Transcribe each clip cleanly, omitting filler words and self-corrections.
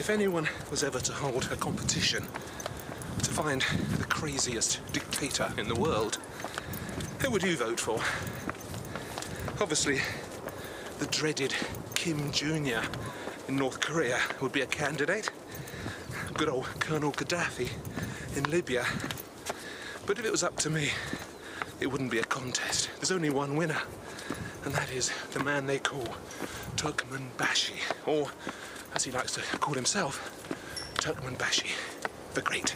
If anyone was ever to hold a competition to find the craziest dictator in the world, who would you vote for? Obviously, the dreaded Kim Jr. in North Korea would be a candidate. Good old Colonel Gaddafi in Libya. But if it was up to me, it wouldn't be a contest. There's only one winner, and that is the man they call Turkmenbashi, or, as he likes to call himself, Turkmenbashi the Great.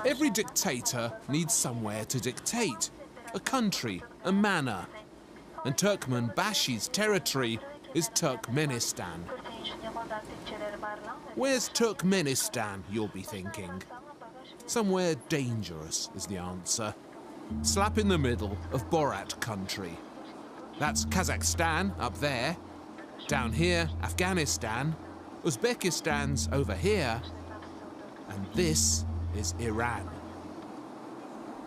Every dictator needs somewhere to dictate, a country, a manor. And Turkmenbashi's territory is Turkmenistan. Where's Turkmenistan, you'll be thinking? Somewhere dangerous is the answer. Slap in the middle of Borat country. That's Kazakhstan up there. Down here, Afghanistan. Uzbekistan's over here. And this is Iran.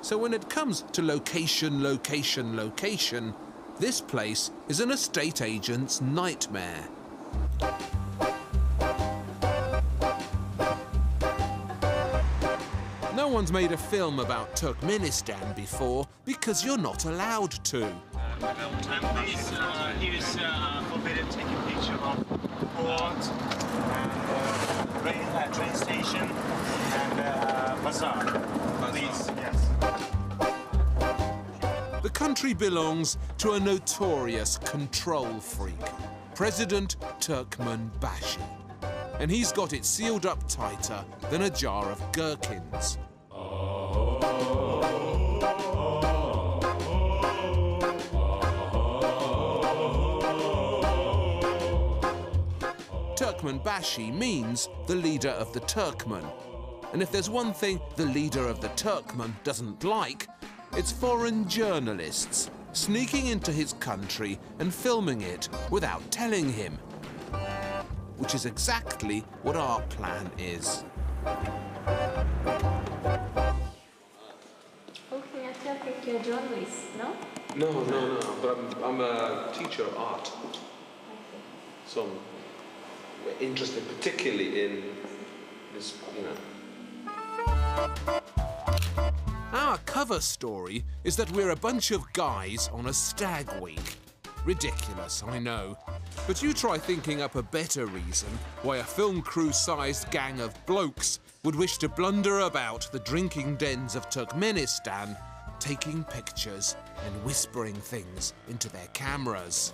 So when it comes to location, location, location, this place is an estate agent's nightmare. No one's made a film about Turkmenistan before because you're not allowed to. He is forbidden taking picture of port, train station, and bazaar. Please, yes. The country belongs to a notorious control freak, President Turkmenbashi. And he's got it sealed up tighter than a jar of gherkins. Turkmenbashi means the leader of the Turkmen. And if there's one thing the leader of the Turkmen doesn't like, it's foreign journalists sneaking into his country and filming it without telling him. Which is exactly what our plan is. Okay, I still think you're a journalist, no? No, but I'm a teacher of art. So I'm interested particularly in this, Our cover story is that we're a bunch of guys on a stag week. Ridiculous, I know. But you try thinking up a better reason why a film crew-sized gang of blokes would wish to blunder about the drinking dens of Turkmenistan, taking pictures and whispering things into their cameras.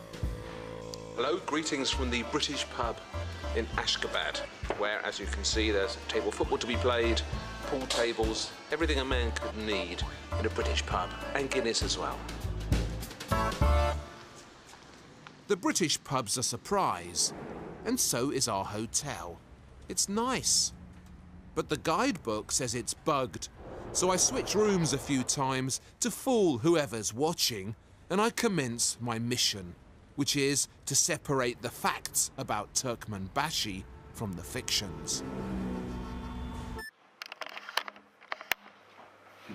Hello, greetings from the British pub in Ashgabat, where, as you can see, there's table football to be played, pool tables, everything a man could need in a British pub, and Guinness as well. The British pub's a surprise, and so is our hotel. It's nice. But the guidebook says it's bugged, so I switch rooms a few times to fool whoever's watching, and I commence my mission, which is to separate the facts about Turkmenbashi from the fictions.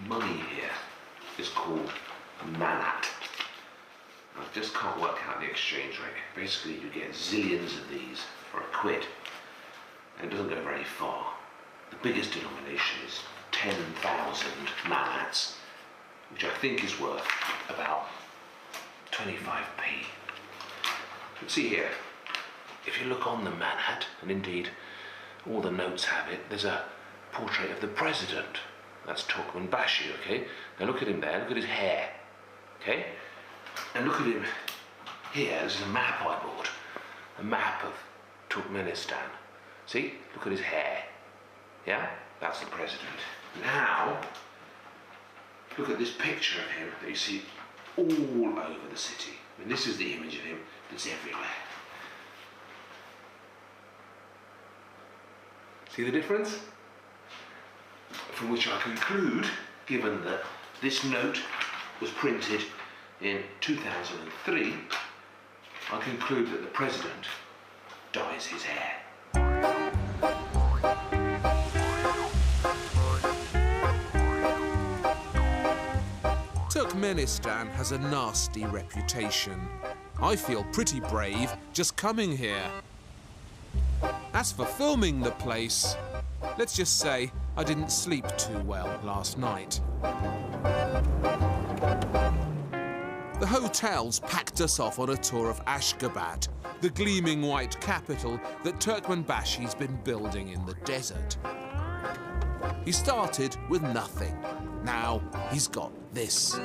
Money here is called manat. I just can't work out the exchange rate. Basically, you get zillions of these for a quid, and it doesn't go very far. The biggest denomination is 10,000 manats, which I think is worth about 25p. But see here, if you look on the manat, and indeed all the notes have it, there's a portrait of the president. That's Turkmenbashi, okay? Now look at him there, look at his hair, okay? And look at him here, this is a map I bought. A map of Turkmenistan. See, look at his hair. Yeah, that's the president. Now, look at this picture of him that you see all over the city. I mean, this is the image of him that's everywhere. See the difference? from which I conclude, given that this note was printed in 2003, I conclude that the president dyes his hair. Turkmenistan has a nasty reputation. I feel pretty brave just coming here. As for filming the place, let's just say I didn't sleep too well last night. The hotels packed us off on a tour of Ashgabat, the gleaming white capital that Turkmenbashi's been building in the desert. He started with nothing. Now he's got this. So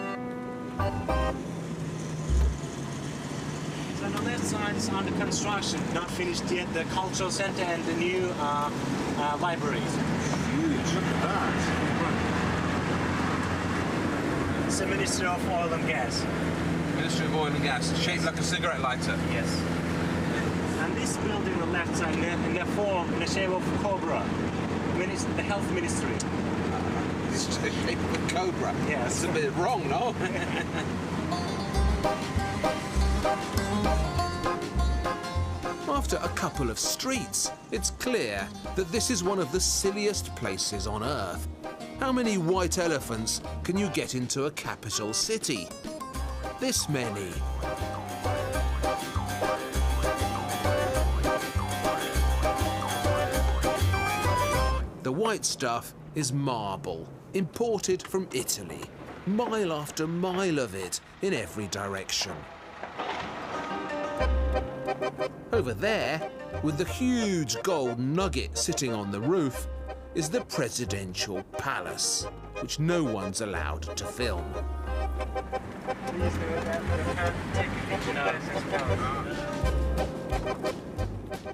on the left side is under construction, not finished yet, the cultural center and the new libraries. Huge, look at that. It's the Ministry of Oil and Gas. Ministry of Oil and Gas, shaped like a cigarette lighter. Yes. And this building on the left side, in the form, in the shape of cobra, the health ministry. It's just the shape of a cobra. Yes. It's a bit wrong, no? After a couple of streets, it's clear that this is one of the silliest places on Earth. How many white elephants can you get into a capital city? This many. The white stuff is marble, imported from Italy. Mile after mile of it in every direction. Over there, with the huge gold nugget sitting on the roof, is the presidential palace, which no one's allowed to film.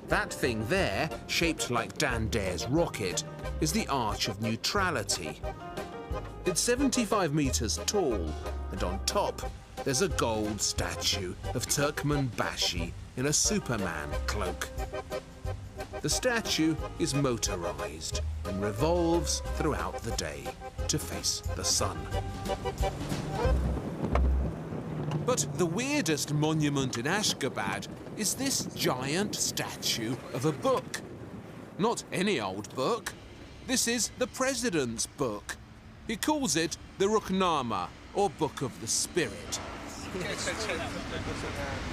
That thing there, shaped like Dan Dare's rocket, is the Arch of Neutrality. It's 75 meters tall, and on top, there's a gold statue of Turkmenbashi in a Superman cloak. The statue is motorized and revolves throughout the day to face the sun. But the weirdest monument in Ashgabat is this giant statue of a book. Not any old book. This is the president's book. He calls it the Ruhnama, or Book of the Spirit. A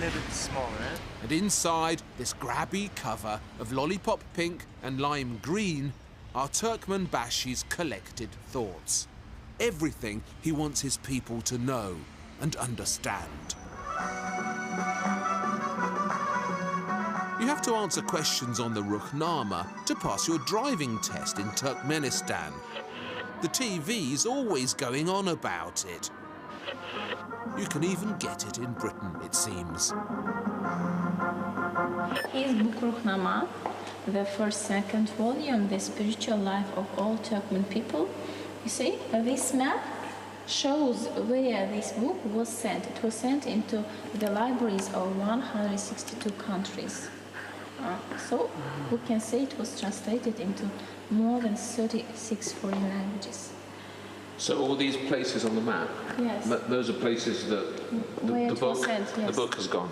little bit smaller, eh? And inside this grabby cover of lollipop pink and lime green are Turkmenbashi's collected thoughts. Everything he wants his people to know and understand. You have to answer questions on the Ruhnama to pass your driving test in Turkmenistan. The TV's always going on about it. You can even get it in Britain, it seems. His book Ruhnama, the second volume, The Spiritual Life of All Turkmen People. You see, this map shows where this book was sent. It was sent into the libraries of 162 countries. So we can say it was translated into more than 36 foreign languages. So all these places on the map, Yes. those are places that Where the it was book, sent, yes. the book has gone.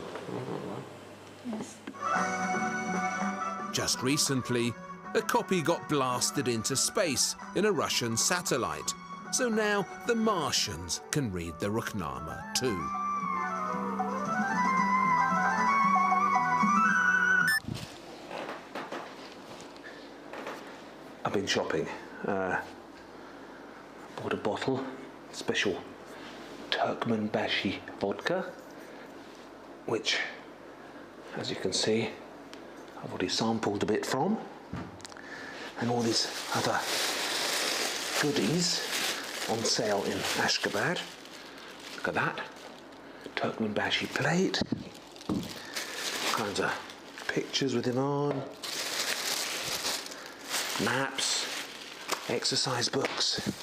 Yes. Just recently, a copy got blasted into space in a Russian satellite. So now the Martians can read the Ruhnama too. I've been shopping. Bought a bottle, special Turkmenbashi vodka, which, as you can see, I've already sampled a bit from, and all these other goodies on sale in Ashgabat. Look at that, Turkmenbashi plate, all kinds of pictures with him on, maps, exercise books.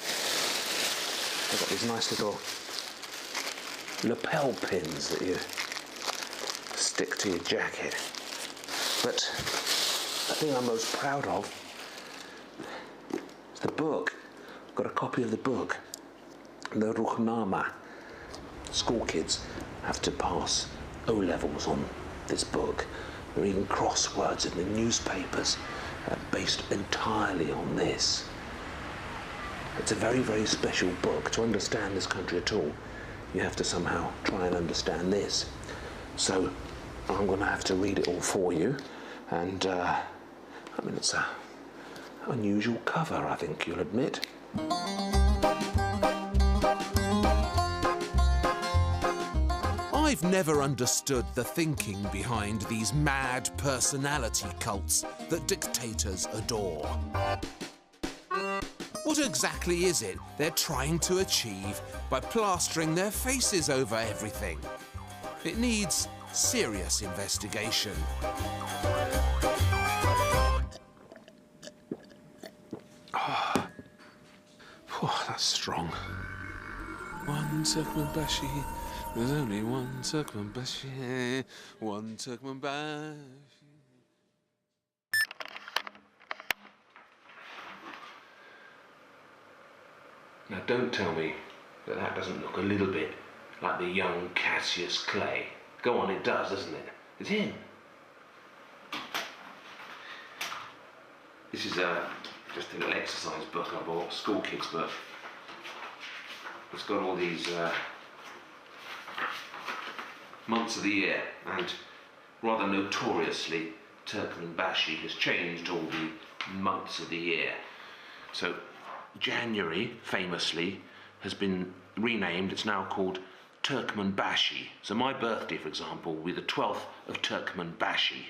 I've got these nice little lapel pins that you stick to your jacket. But the thing I'm most proud of is the book got a copy of the book, the Ruhnama. School kids have to pass O-levels on this book. There are even crosswords in the newspapers based entirely on this. It's a very, very special book. To understand this country at all, you have to somehow try and understand this. So I'm going to have to read it all for you. And, I mean, it's an unusual cover, I think you'll admit. I've never understood the thinking behind these mad personality cults that dictators adore. What exactly is it they're trying to achieve by plastering their faces over everything? It needs serious investigation. Oh, that's strong. One Turkmenbashi, there's only one Turkmenbashi, one Turkmenbashi. Now don't tell me that that doesn't look a little bit like the young Cassius Clay. Go on, it does, doesn't it? It's him. This is just a little exercise book I bought, school kids book. It's got all these months of the year, and rather notoriously, Turkmenbashi has changed all the months of the year. So January, famously, has been renamed. It's now called Turkmenbashi. So my birthday, for example, will be the 12th of Turkmenbashi.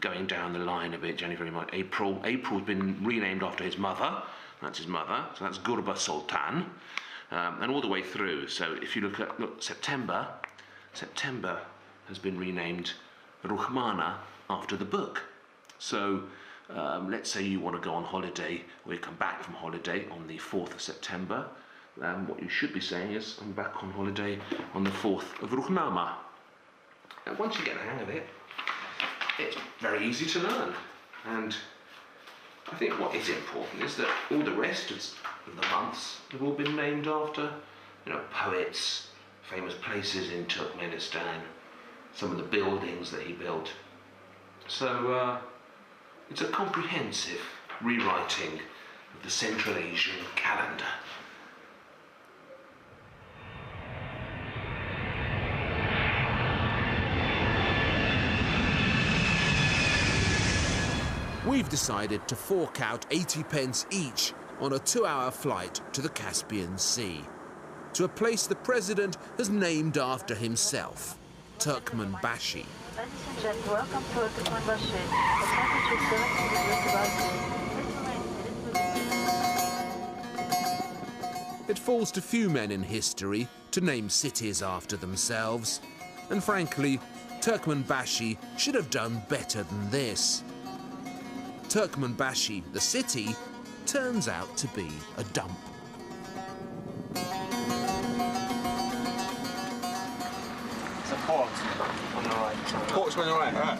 Going down the line a bit, January, March, April. April's been renamed after his mother. That's his mother. So that's Gurba Sultan. And all the way through. So if you look at September, September has been renamed Ruhmana after the book. So let's say you want to go on holiday, or you come back from holiday on the 4th of September. What you should be saying is, I'm back on holiday on the 4th of Ruhnama. And once you get the hang of it, it's very easy to learn. And I think what is important is that all the rest of the months have all been named after, you know, poets, famous places in Turkmenistan, some of the buildings that he built. So it's a comprehensive rewriting of the Central Asian calendar. We've decided to fork out 80 pence each on a 2-hour flight to the Caspian Sea, to a place the president has named after himself, Turkmenbashi. Ladies and gentlemen, welcome to Turkmenbashi. The temperature is 70 degrees about. It falls to few men in history to name cities after themselves, and frankly, Turkmenbashi should have done better than this. Turkmenbashi, the city, turns out to be a dump. It's a port on the right. Port's on the right, right.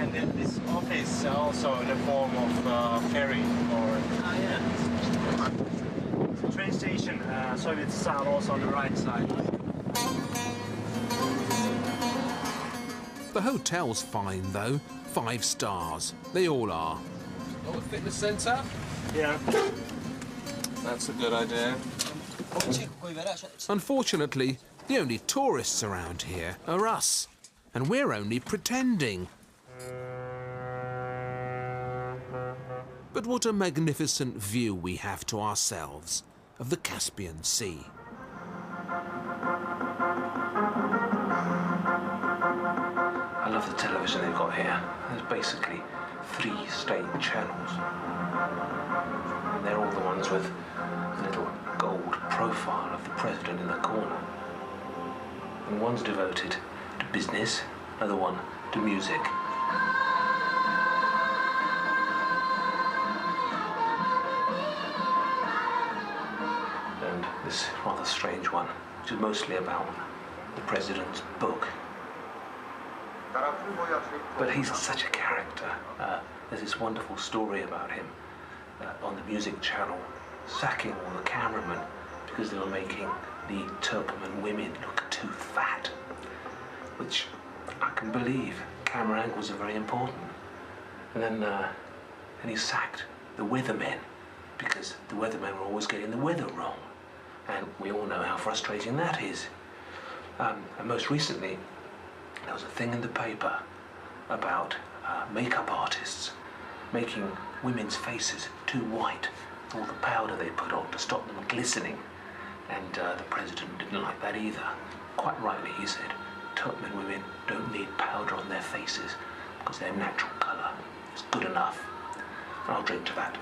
And then this office also in the form of ferry or train station. Soviet style also on the right side. The hotel's fine, though. 5 stars. They all are. Oh, a fitness centre? Yeah. That's a good idea. Unfortunately, the only tourists around here are us, and we're only pretending. But what a magnificent view we have to ourselves of the Caspian Sea. I love the television they've got here. There's basically 3 state channels. And they're all the ones with a little gold profile of the president in the corner. And one's devoted to business, another one to music. And this rather strange one, which is mostly about the president's book. But he's such a character. There's this wonderful story about him. on the music channel sacking all the cameramen because they were making the Turkmen women look too fat, which I can believe. Camera angles are very important. And then he sacked the weathermen because the weathermen were always getting the weather wrong. And we all know how frustrating that is. And most recently, there was a thing in the paper about makeup artists making women's faces too white, all the powder they put on to stop them glistening. And the president didn't like that either. Quite rightly, he said, Turkmen women don't need powder on their faces because their natural colour is good enough. And I'll drink to that.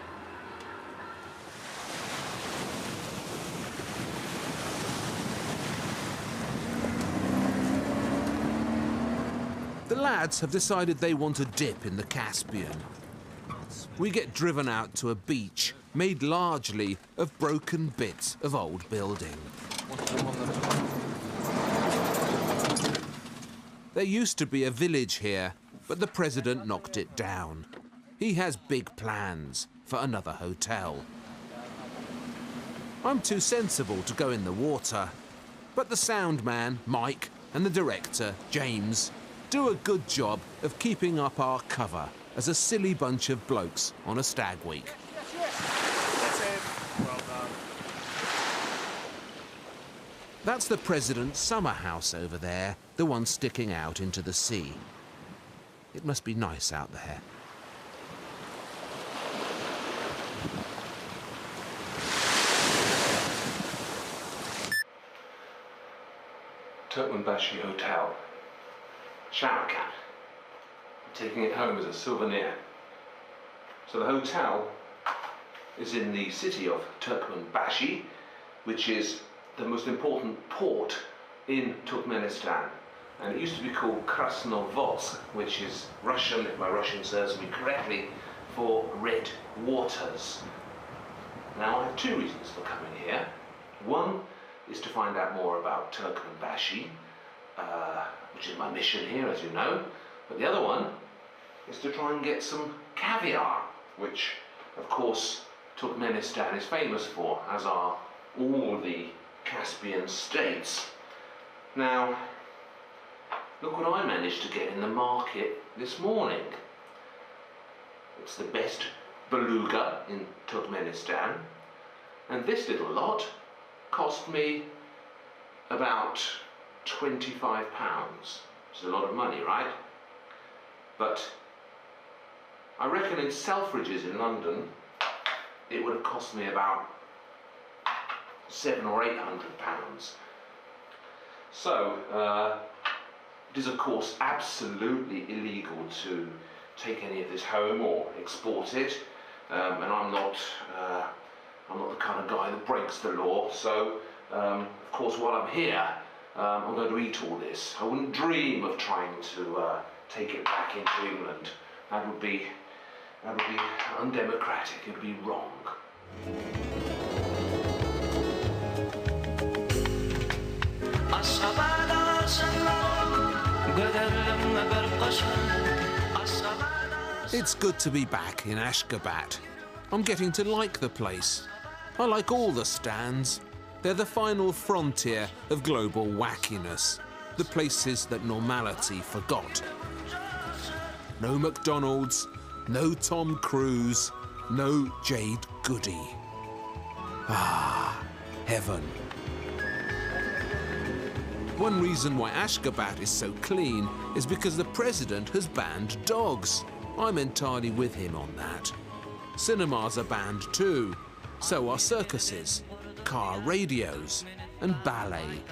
The lads have decided they want a dip in the Caspian. We get driven out to a beach made largely of broken bits of old building. There used to be a village here, but the president knocked it down. He has big plans for another hotel. I'm too sensible to go in the water, but the sound man, Mike, and the director, James, do a good job of keeping up our cover as a silly bunch of blokes on a stag week. That's it. Well done. That's the president's summer house over there, the one sticking out into the sea. It must be nice out there. Turkmenbashi Hotel. Shower cap. I'm taking it home as a souvenir. So the hotel is in the city of Turkmenbashi, which is the most important port in Turkmenistan. And it used to be called Krasnovodsk, which is Russian, if my Russian serves me correctly, for red waters. Now I have two reasons for coming here. One is to find out more about Turkmenbashi, which is my mission here, as you know. But the other one is to try and get some caviar, which, of course, Turkmenistan is famous for, as are all the Caspian states. Now, look what I managed to get in the market this morning. It's the best beluga in Turkmenistan, and this little lot cost me about £25, which is a lot of money, right? But I reckon in Selfridges in London it would have cost me about £700 or £800. So it is of course absolutely illegal to take any of this home or export it, and I'm not the kind of guy that breaks the law. So of course while I'm here, I'm going to eat all this. I wouldn't dream of trying to take it back into England. That would be undemocratic. It would be wrong. It's good to be back in Ashgabat. I'm getting to like the place. I like all the stands. They're the final frontier of global wackiness, the places that normality forgot. No McDonald's, no Tom Cruise, no Jade Goody. Ah, heaven. One reason why Ashgabat is so clean is because the president has banned dogs. I'm entirely with him on that. Cinemas are banned too. So are circuses, car radios, and ballet.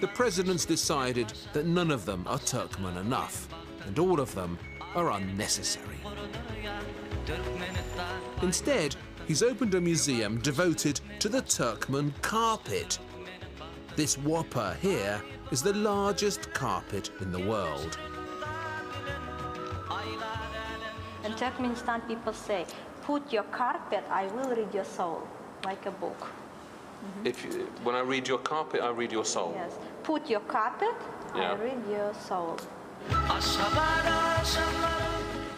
The president's decided that none of them are Turkmen enough, and all of them are unnecessary. Instead, he's opened a museum devoted to the Turkmen carpet. This whopper here is the largest carpet in the world. In Turkmenistan, people say, put your carpet, I will read your soul, like a book. When I read your carpet, I read your soul. Yes. Put your carpet, Yeah. I read your soul.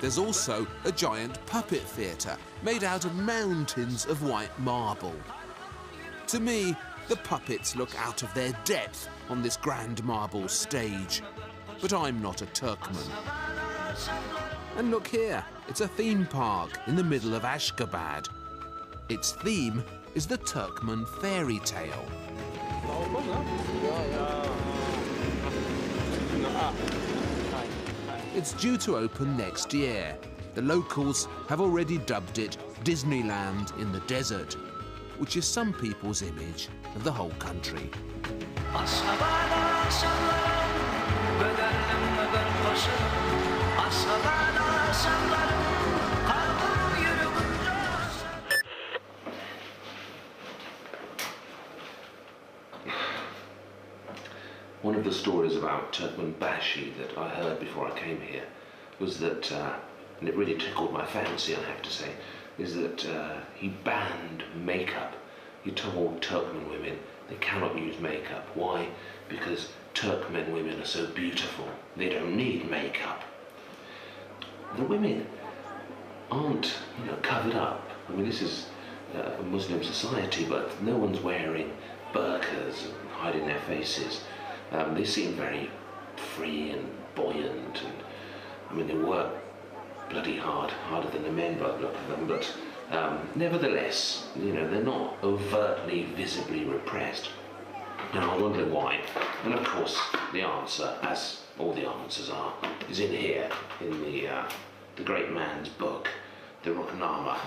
There's also a giant puppet theatre made out of mountains of white marble. To me, the puppets look out of their depth on this grand marble stage. But I'm not a Turkmen. And look here, it's a theme park in the middle of Ashgabat. Its theme is the Turkmen fairy tale. It's due to open next year. The locals have already dubbed it Disneyland in the desert, which is some people's image of the whole country. One of the stories about Turkmenbashi that I heard before I came here was that, and it really tickled my fancy, I have to say, is that he banned makeup. He told Turkmen women they cannot use makeup. Why? Because Turkmen women are so beautiful, they don't need makeup. The women aren't, covered up. I mean, this is a Muslim society, but no one's wearing burqas and hiding their faces. They seem very free and buoyant, and I mean, they work bloody hard, harder than the men, by the look of them, but nevertheless, they're not overtly, visibly repressed. Now, I'm wondering why. And of course, the answer, as all the answers are, is in here, in the great man's book, the Ruhnama.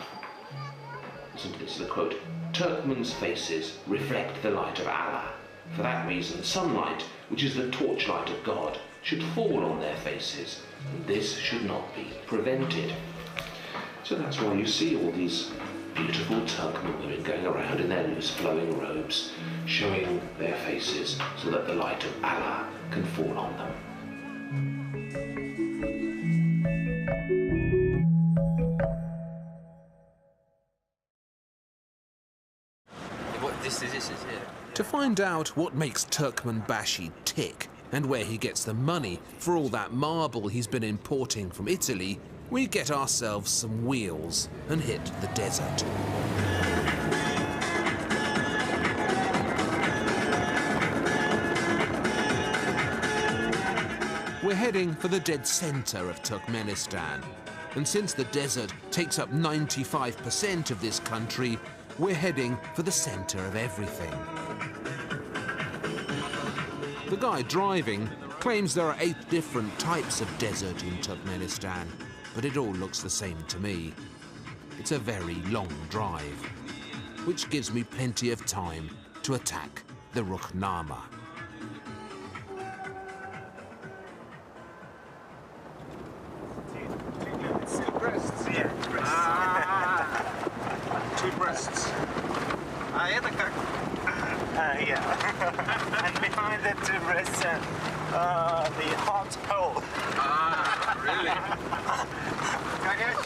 Listen to this, the quote: Turkmen's faces reflect the light of Allah. For that reason, sunlight, which is the torchlight of God, should fall on their faces, and this should not be prevented. So that's why you see all these beautiful Turkmen women going around in their loose flowing robes, showing their faces so that the light of Allah can fall on them. This is here. To find out what makes Turkmenbashi tick and where he gets the money for all that marble he's been importing from Italy, we get ourselves some wheels and hit the desert. We're heading for the dead center of Turkmenistan, and since the desert takes up 95% of this country, we're heading for the center of everything. The guy driving claims there are 8 different types of desert in Turkmenistan, but it all looks the same to me. It's a very long drive, which gives me plenty of time to attack the Ruhnama. Breasts, yeah, breasts. Two breasts. Yeah. And behind the two breasts, the hot hole. Really?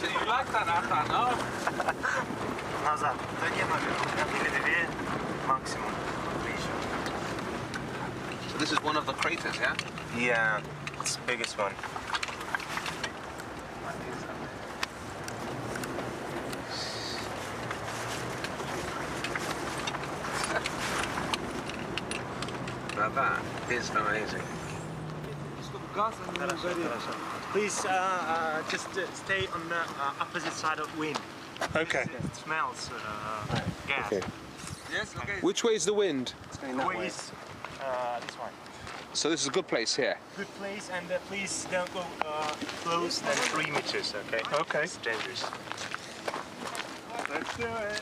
You like that after, no? Назад. Да не могу. Или 2 максимум. So this is one of the craters, yeah? Yeah, it's the biggest one. Now that is amazing. Please just stay on the opposite side of wind. Okay. It smells gas. Okay. Yes, okay. Which way is the wind? Ways, this one. So this is a good place here. Good place, and please don't go close than 3 meters, okay? Okay. It's dangerous. Let's do it.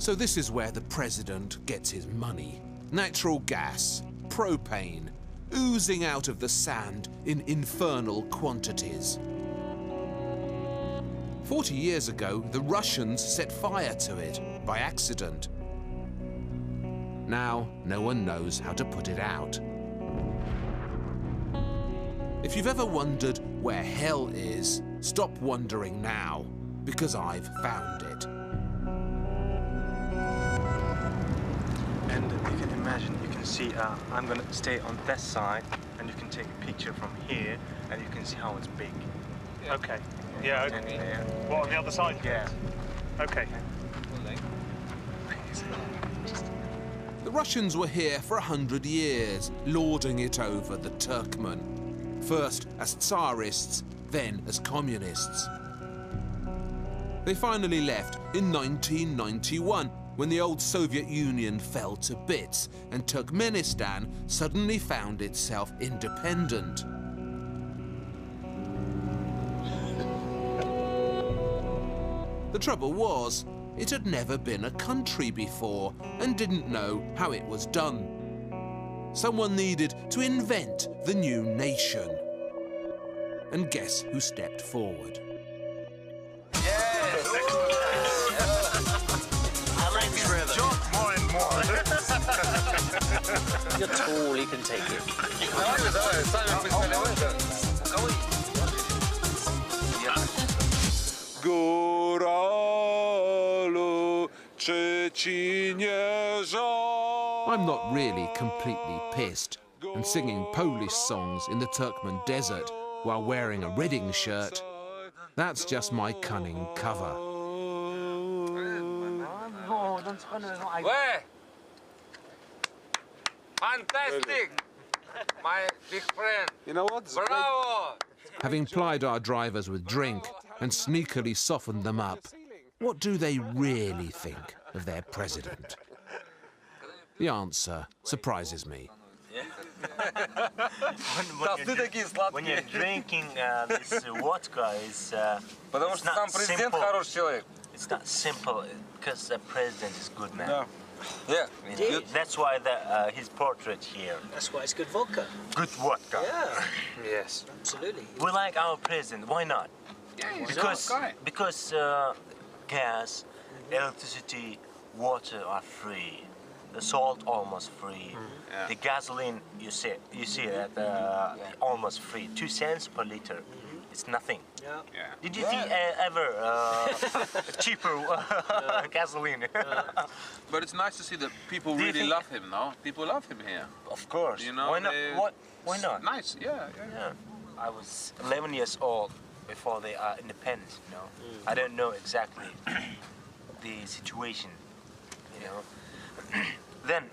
So this is where the president gets his money. Natural gas, propane, oozing out of the sand in infernal quantities. 40 years ago, the Russians set fire to it by accident. Now, no one knows how to put it out. If you've ever wondered where hell is, stop wondering now, because I've found it. And you can imagine, you can see, I'm going to stay on this side, and you can take a picture from here, and you can see how it's big. Yeah. Okay. Yeah, okay. What, on the other side? Yeah. Okay. The Russians were here for 100 years, lording it over the Turkmen. First as Tsarists, then as communists. They finally left in 1991, when the old Soviet Union fell to bits and Turkmenistan suddenly found itself independent. The trouble was, it had never been a country before and didn't know how it was done. Someone needed to invent the new nation. And guess who stepped forward? Yes! I like this job more and more. You're tall, you can take it. I'm not really completely pissed, and singing Polish songs in the Turkmen desert while wearing a Reading shirt, that's just my cunning cover. Where? Fantastic! My big friend. You know what? Bravo! Having plied our drivers with drink and sneakily softened them up, what do they really think of their president? The answer surprises me. When you're drinking this vodka, it's Потому что сам президент хороший человек. It's not simple, because the president is good man. Да. Yeah. You know, that's why his portrait here. That's why it's good vodka. Good vodka. Yeah, Yes. absolutely. We like our president. Why not? Yeah, he's Because a nice guy. because gas, electricity, water are free. The salt almost free. Yeah. The gasoline you see that almost free. 2 cents per liter. It's nothing. Yeah. Yeah. Did you see ever cheaper gasoline? But it's nice to see that people Do you really think- love him, no? People love him here. Of course. You know, why not? they- Why not? Nice, yeah. Yeah. I was 11 years old before they are independent, you know. I don't know exactly the situation, you know. Then,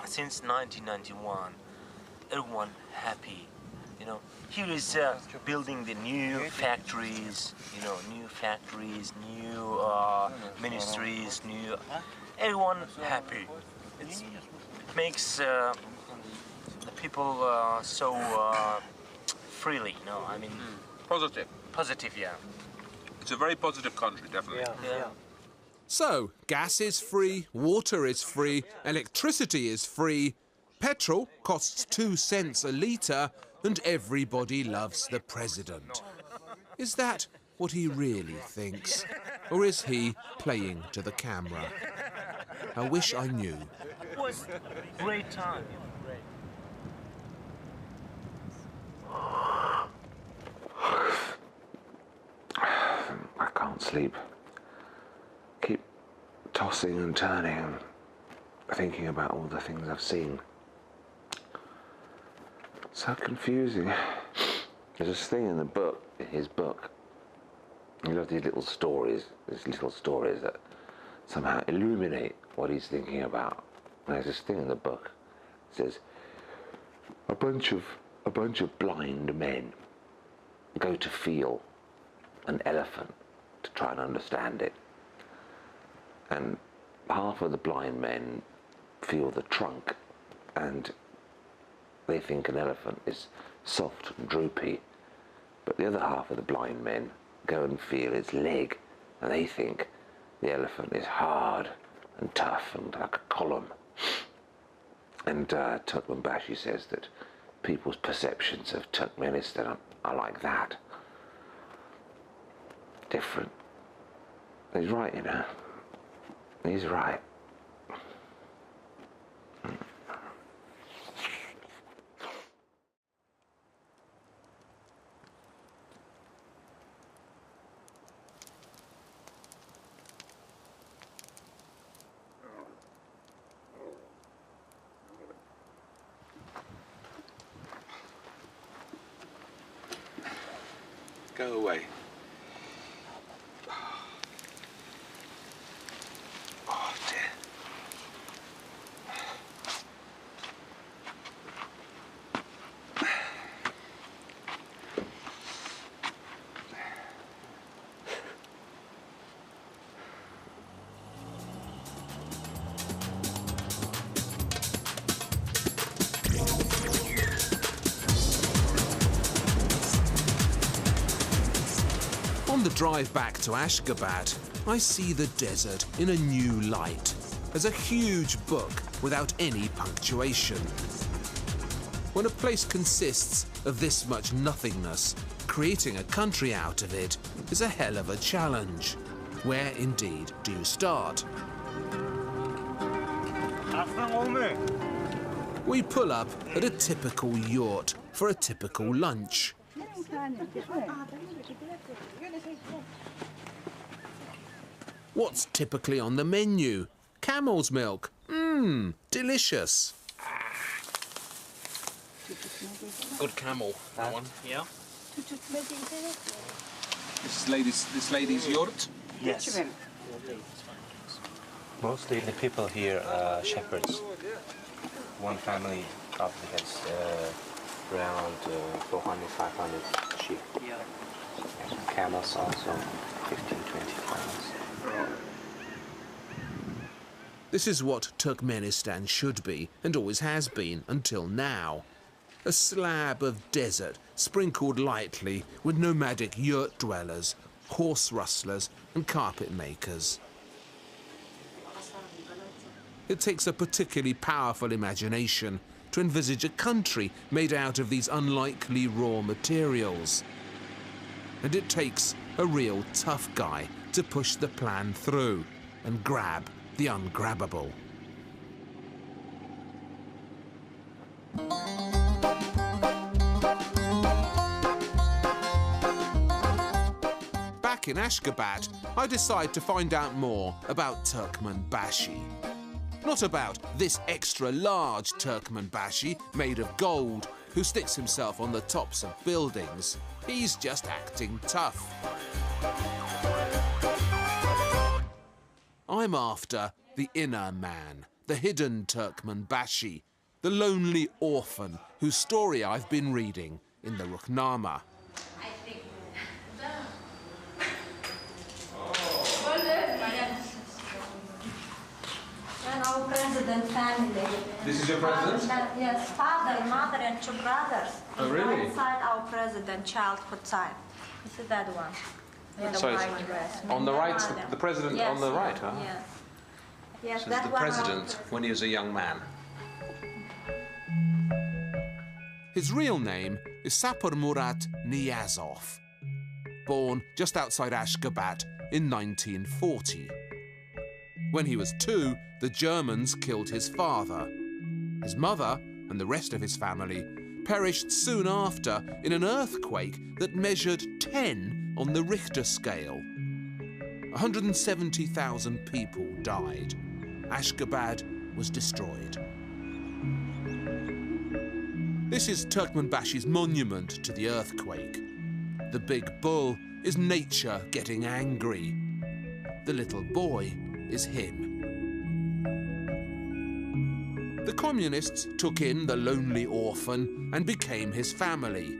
since 1991, everyone happy, you know. Here is building the new factories, you know, new ministries, everyone happy. It makes the people so freely, you know. I mean, Positive. positive, yeah. It's a very positive country, definitely. Yeah. So, gas is free, water is free, electricity is free, petrol costs 2 cents a litre, and everybody loves the president. Is that what he really thinks? Or is he playing to the camera? I wish I knew. It was great time. I can't sleep. Keep tossing and turning and thinking about all the things I've seen. So confusing. There's this thing in the book, in his book. You love these little stories that somehow illuminate what he's thinking about. And there's this thing in the book. It says, a bunch of blind men go to feel an elephant to try and understand it. And half of the blind men feel the trunk and they think an elephant is soft and droopy. But the other half of the blind men go and feel its leg and they think the elephant is hard and tough and like a column. And Turkmenbashi says that people's perceptions of Turkmenistan are like that. different. He's right, you know. He's right. Go away. Oh, dear. On the drive back to Ashgabat, I see the desert in a new light, as a huge book without any punctuation. When a place consists of this much nothingness, creating a country out of it is a hell of a challenge. Where indeed do you start? We pull up at a typical yurt for a typical lunch. What's typically on the menu? Camel's milk. Mmm, delicious. Good camel, that one. Yeah. This lady's yurt. Yes. Mostly the people here are shepherds. One family probably has around 400, 500 sheep. Yeah. And camels also, 15, 20 camels. This is what Turkmenistan should be, and always has been until now. A slab of desert sprinkled lightly with nomadic yurt dwellers, horse rustlers and carpet makers. It takes a particularly powerful imagination to envisage a country made out of these unlikely raw materials. And it takes a real tough guy to push the plan through and grab the ungrabbable. Back in Ashgabat, I decide to find out more about Turkmenbashi. Not about this extra-large Turkmenbashi made of gold who sticks himself on the tops of buildings. He's just acting tough. I'm after the inner man, the hidden Turkmenbashi, the lonely orphan whose story I've been reading in the Ruknama. And our president family. This is your president? Yes, father, mother, and two brothers. Oh, really? Inside our president childhood time. This is that one. With the So it's white dress. on the right, Mother. the president Yes, on the right, huh? Yes. Yes, So that it's the one president when he was a young man. His real name is Sapar Murat Niyazov, born just outside Ashgabat in 1940. When he was 2, the Germans killed his father. His mother and the rest of his family perished soon after in an earthquake that measured 10 on the Richter scale. 170,000 people died. Ashgabat was destroyed. This is Turkmenbashi's monument to the earthquake. The big bull is nature getting angry. The little boy is him. The communists took in the lonely orphan and became his family.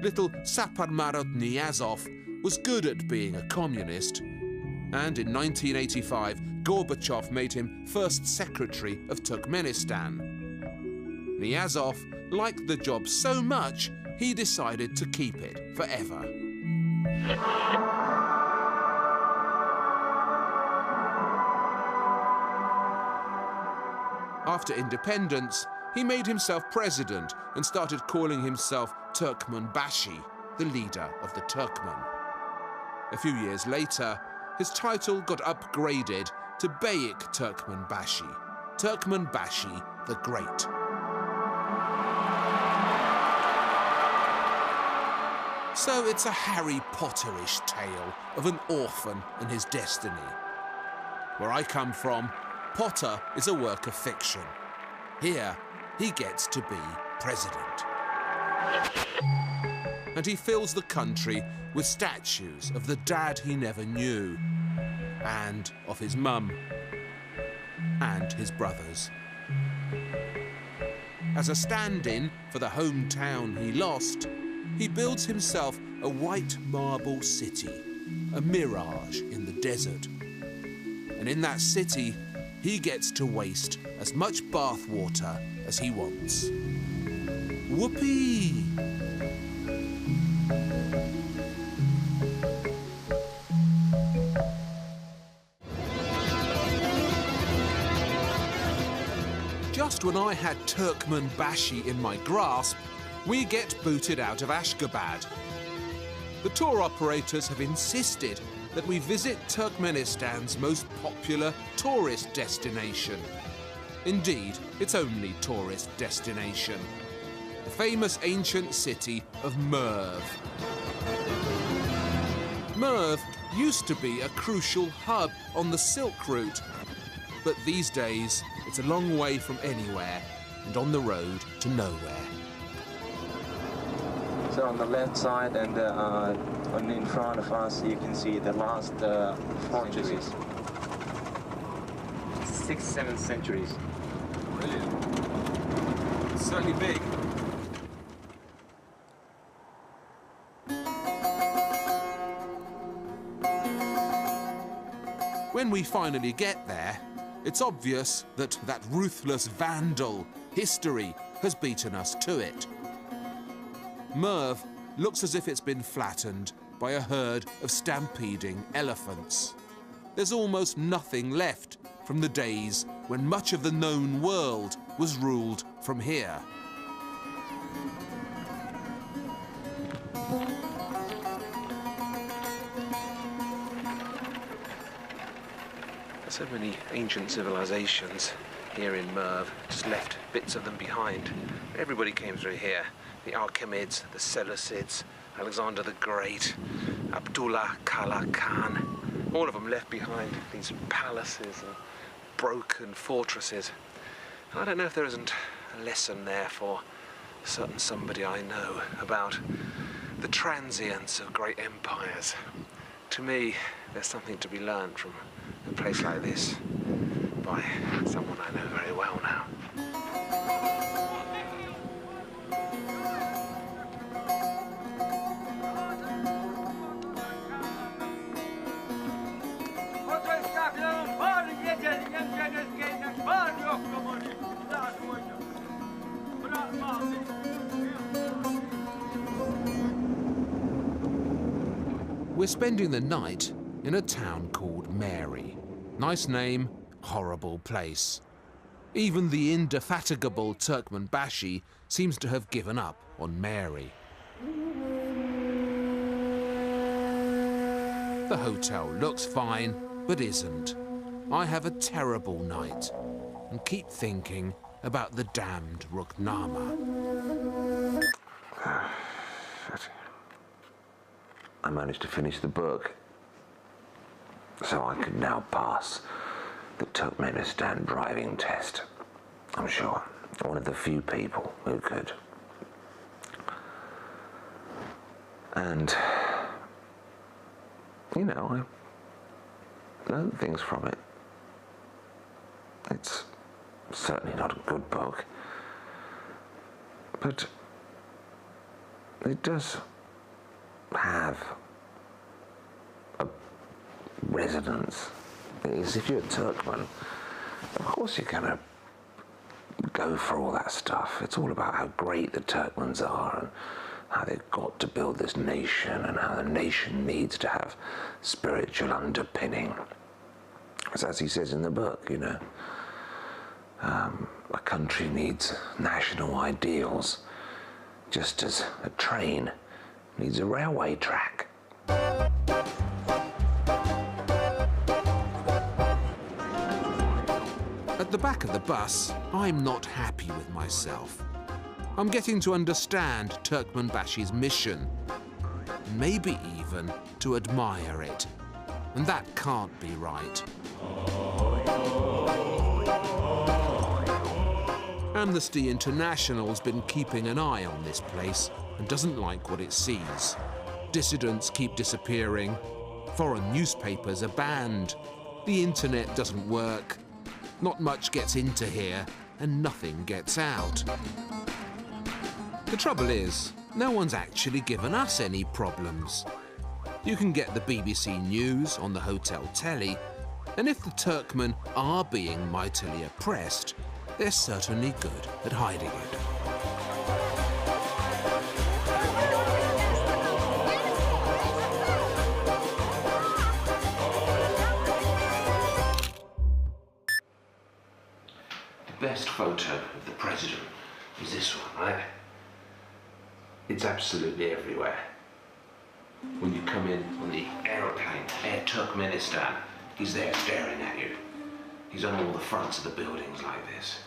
Little Sapar Murat Niyazov was good at being a communist, and in 1985 Gorbachev made him first secretary of Turkmenistan. Niyazov liked the job so much he decided to keep it forever. After independence, he made himself president and started calling himself Turkmenbashi, the leader of the Turkmen. A few years later, his title got upgraded to Beyik Turkmenbashi, Turkmenbashi the Great. So it's a Harry Potter-ish tale of an orphan and his destiny. Where I come from, Potter is a work of fiction. Here, he gets to be president. And he fills the country with statues of the dad he never knew, and of his mum, and his brothers. As a stand-in for the hometown he lost, he builds himself a white marble city, a mirage in the desert. And in that city, he gets to waste as much bathwater as he wants. Whoopee! Just when I had Turkmenbashi in my grasp, we get booted out of Ashgabat. The tour operators have insisted that we visit Turkmenistan's most popular tourist destination. Indeed, its only tourist destination. The famous ancient city of Merv. Merv used to be a crucial hub on the Silk Route, but these days it's a long way from anywhere and on the road to nowhere. So on the left side and in front of us, you can see the last fortresses. 6th, 7th centuries. Brilliant. It's certainly big. When we finally get there, it's obvious that ruthless vandal, history, has beaten us to it. Merv looks as if it's been flattened by a herd of stampeding elephants. There's almost nothing left from the days when much of the known world was ruled from here. So many ancient civilizations here in Merv, just left bits of them behind. Everybody came through here. The Archimids, the Seleucids, Alexander the Great, Abdullah Kala Khan. All of them left behind these palaces and broken fortresses. And I don't know if there isn't a lesson there for a certain somebody I know about the transience of great empires. To me, there's something to be learned from a place like this by someone I know very well now. We're spending the night in a town called Mary. Nice name, horrible place. Even the indefatigable Turkmenbashi seems to have given up on Mary. The hotel looks fine, but isn't. I have a terrible night and keep thinking about the damned Ruknama. I managed to finish the book, so I could now pass the Turkmenistan driving test. I'm sure one of the few people who could. And, you know, I learned things from it. It's certainly not a good book, but it does have a resonance. Is if you're a Turkmen, of course you're gonna go for all that stuff. It's all about how great the Turkmens are and how they've got to build this nation and how the nation needs to have spiritual underpinning. As he says in the book, you know, a country needs national ideals, just as a train needs a railway track. At the back of the bus, I'm not happy with myself. I'm getting to understand Turkmenbashi's mission, maybe even to admire it. And that can't be right. Amnesty International's been keeping an eye on this place and doesn't like what it sees. Dissidents keep disappearing, foreign newspapers are banned, the internet doesn't work, not much gets into here, and nothing gets out. The trouble is, no one's actually given us any problems. You can get the BBC News on the hotel telly, and if the Turkmen are being mightily oppressed, they're certainly good at hiding it. The best photo of the president is this one, right? It's absolutely everywhere. When you come in on the aeroplane, Air Turkmenistan, he's there staring at you. He's on all the fronts of the buildings like this.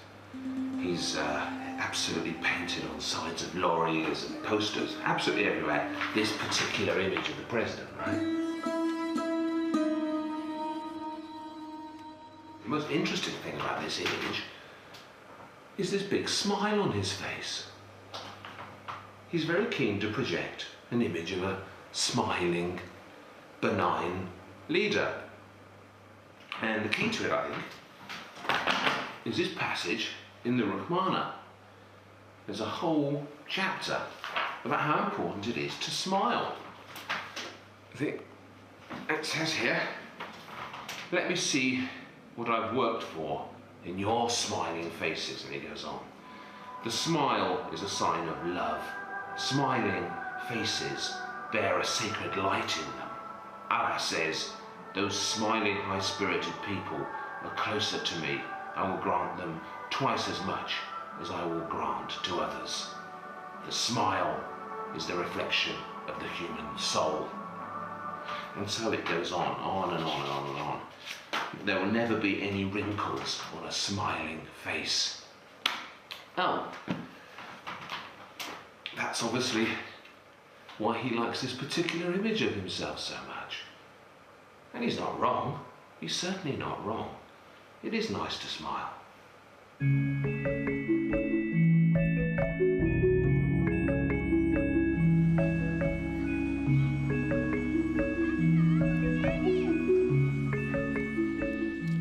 He's absolutely painted on sides of lorries and posters, absolutely everywhere. This particular image of the president, right? The most interesting thing about this image is this big smile on his face. He's very keen to project an image of a smiling, benign leader. And the key to it, I think, is this passage in the Rahmana. There's a whole chapter about how important it is to smile. I think it says here, let me see what I've worked for in your smiling faces, and he goes on. The smile is a sign of love. Smiling faces bear a sacred light in them. Allah says, those smiling, high-spirited people are closer to me. I will grant them twice as much as I will grant to others. The smile is the reflection of the human soul. And so it goes on and on and on and on. There will never be any wrinkles on a smiling face. Oh, that's obviously why he likes this particular image of himself so much. And he's not wrong. He's certainly not wrong. It is nice to smile.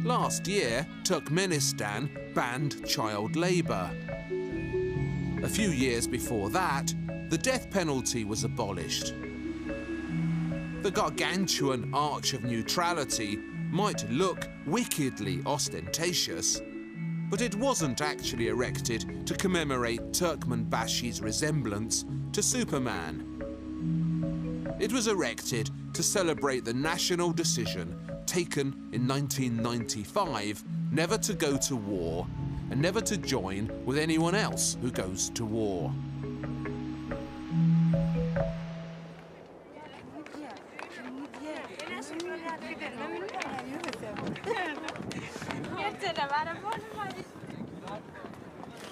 Last year, Turkmenistan banned child labour. A few years before that, the death penalty was abolished. The gargantuan arch of neutrality might look wickedly ostentatious, but it wasn't actually erected to commemorate Turkmenbashi's resemblance to Superman. It was erected to celebrate the national decision taken in 1995 never to go to war and never to join with anyone else who goes to war.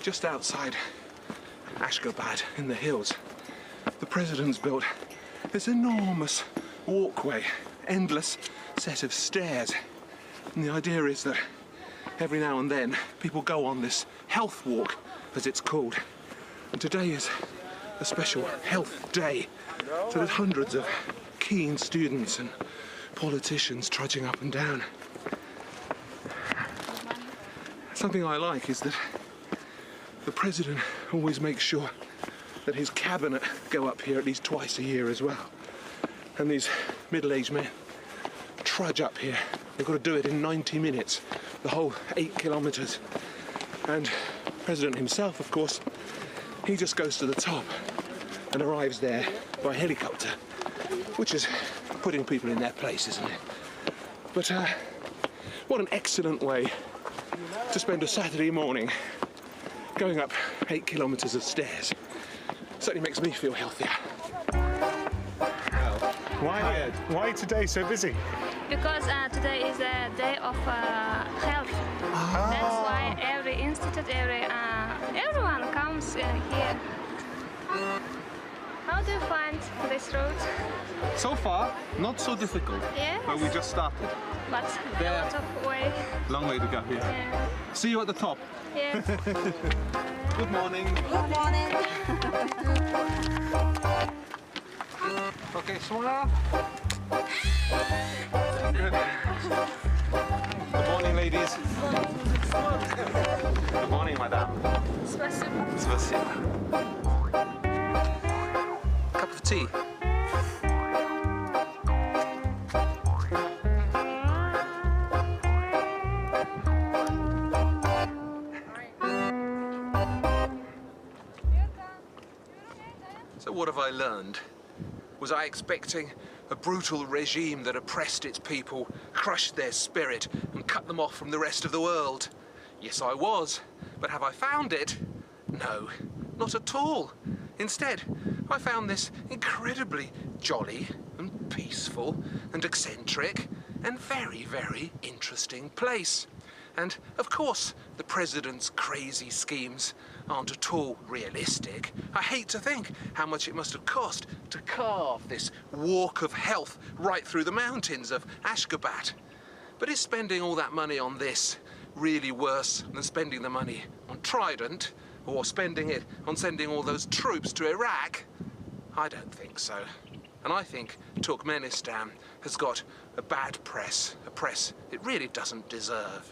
Just outside Ashgabat in the hills, the president's built this enormous walkway, endless set of stairs. And the idea is that every now and then people go on this health walk, as it's called. And today is a special health day. So there's hundreds of keen students and politicians trudging up and down. Something I like is that the president always makes sure that his cabinet go up here at least twice a year as well. And these middle-aged men trudge up here. They've got to do it in 90 minutes, the whole 8 kilometers. And the president himself, of course, he just goes to the top and arrives there by helicopter, which is putting people in their place, isn't it? But what an excellent way to spend a Saturday morning going up 8 kilometers of stairs. Certainly makes me feel healthier. Why today so busy? Because today is a day of health. That's why visited area. Everyone comes here. How do you find this road? So far, not so difficult. Yes. But we just started. But a lot of way. Long way to go, yeah. Yeah. See you at the top. Yes. Good morning. Good morning. Okay, smile. Good morning, ladies. Good morning, madam. Спасибо. Спасибо. Cup of tea. So what have I learned? Was I expecting a brutal regime that oppressed its people, crushed their spirit, and cut them off from the rest of the world? Yes, I was. But have I found it? No, not at all. Instead, I found this incredibly jolly and peaceful and eccentric and very, very interesting place. And, of course, the president's crazy schemes aren't at all realistic. I hate to think how much it must have cost to carve this walk of health right through the mountains of Ashgabat. But is spending all that money on this really worse than spending the money on Trident, or spending it on sending all those troops to Iraq? I don't think so. And I think Turkmenistan has got a bad press, a press it really doesn't deserve.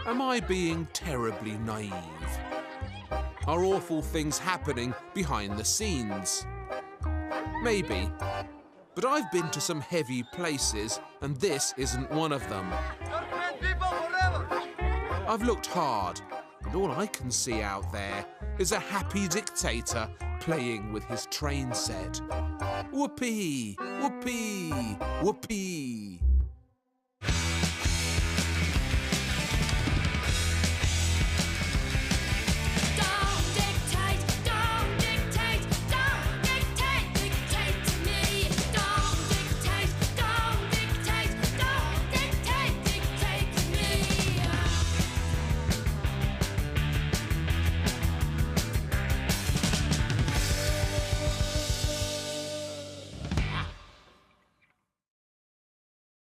Am I being terribly naive? Are awful things happening behind the scenes? Maybe. But I've been to some heavy places, and this isn't one of them. I've looked hard, and all I can see out there is a happy dictator playing with his train set. Whoopee, whoopee, whoopee.